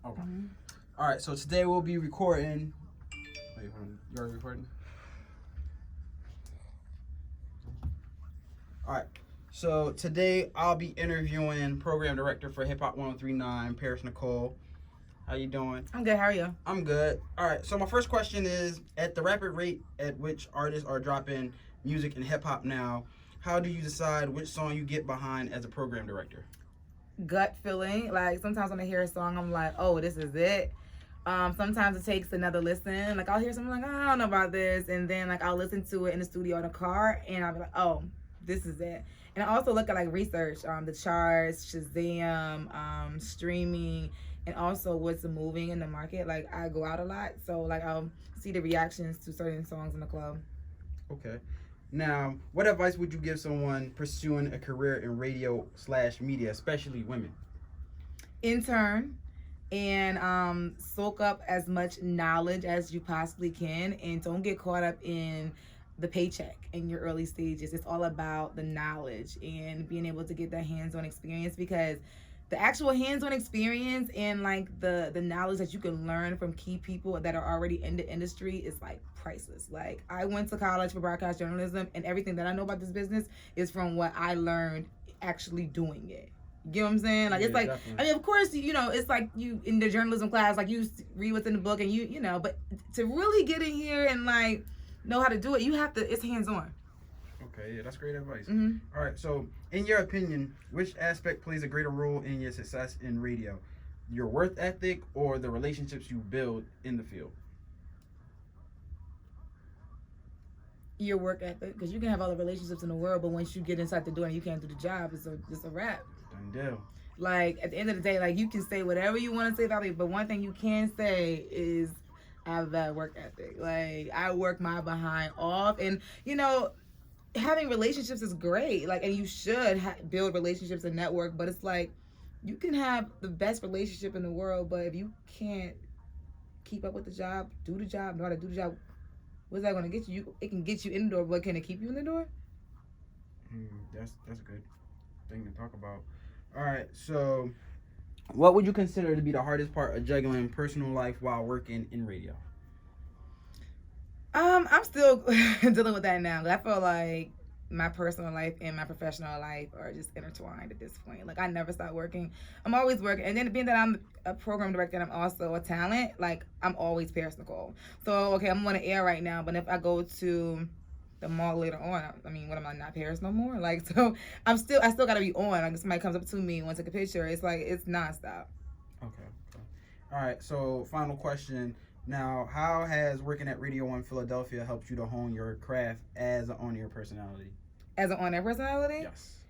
Okay. All right, so today we'll be recording. Wait, hold on. You already recording? All right. So today I'll be interviewing program director for Hip Hop 1039, Paris Nicole. How you doing? I'm good. How are you? I'm good. All right. So my first question is: at the rapid rate at which artists are dropping music in hip hop now, how do you decide which song you get behind as a program director? Gut feeling. Like sometimes when I hear a song, I'm like, oh, this is it. Sometimes it takes another listen. Like I'll hear something like, oh, I don't know about this, and then like I'll listen to it in the studio in the car, and I'll be like, oh, this is it. And I also look at like research, the charts, Shazam, streaming, and also what's moving in the market. Like I go out a lot, so like I'll see the reactions to certain songs in the club. Okay. Now, what advice would you give someone pursuing a career in radio/media, especially women? Intern and soak up as much knowledge as you possibly can, and don't get caught up in the paycheck in your early stages. It's all about the knowledge and being able to get that hands-on experience, because the actual hands-on experience and like the knowledge that you can learn from key people that are already in the industry is like priceless. Like I went to college for broadcast journalism, and everything that I know about this business is from what I learned actually doing it. You get what I'm saying? Like, yeah, it's like, definitely. I mean, of course, you know, it's like you in the journalism class, like you read what's in the book and you know, but to really get in here and like know how to do it, you have to, it's hands-on. Okay, yeah, that's great advice. All right, so in your opinion, which aspect plays a greater role in your success in radio? Your work ethic or the relationships you build in the field? Your work ethic, because you can have all the relationships in the world, but once you get inside the door and you can't do the job, it's a wrap. Done deal. Like at the end of the day, like you can say whatever you want to say about me, but one thing you can say is I have that work ethic. Like I work my behind off, and you know, having relationships is great. Like, and you should build relationships and network, but it's like you can have the best relationship in the world, but if you can't keep up with the job, do the job, know how to do the job, what's that going to get you? It can get you in the door, but can it keep you in the door? That's a good thing to talk about. All right, so what would you consider to be the hardest part of juggling personal life while working in radio? I'm still dealing with that now. I feel like my personal life and my professional life are just intertwined at this point. Like I never stop working. I'm always working. And then being that I'm a program director and I'm also a talent, like I'm always Paris Nicole. So okay, I'm on the air right now, but if I go to the mall later on, I mean, what am I, not Paris no more? Like, so I still gotta be on. Like if somebody comes up to me and wants to take a picture, it's like it's nonstop. Okay. All right. So final question. Now, how has working at Radio 1 Philadelphia helped you to hone your craft as an on-air personality? As an on-air personality? Yes.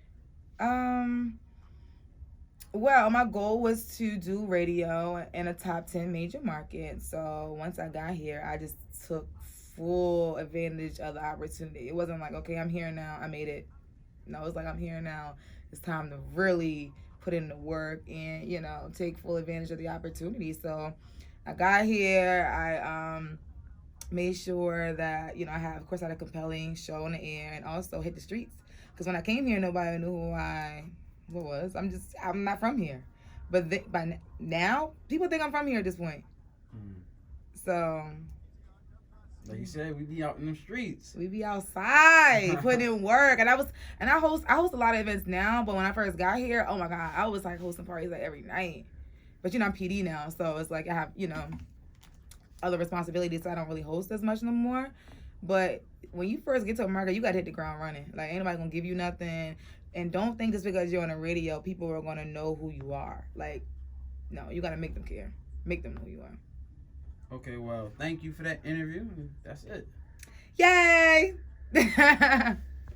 Well, my goal was to do radio in a top 10 major market. So once I got here, I just took full advantage of the opportunity. It wasn't like, okay, I'm here now, I made it. No, it's like I'm here now. It's time to really put in the work and, you know, take full advantage of the opportunity. So I got here, I made sure that, you know, I had a compelling show on the air and also hit the streets. Because when I came here, nobody knew who I was. I'm not from here. But by now, people think I'm from here at this point. So, like you said, we be out in the streets. We be outside putting in work, and I host a lot of events now. But when I first got here, oh my God, I was like hosting parties like every night. But you know, I'm PD now, so it's like I have, you know, other responsibilities, so I don't really host as much no more. But when you first get to a market, you gotta hit the ground running. Like ain't nobody gonna give you nothing, and don't think just because you're on the radio, people are gonna know who you are. Like, no, you gotta make them care, make them know who you are. Okay, well, thank you for that interview. That's it. Yay!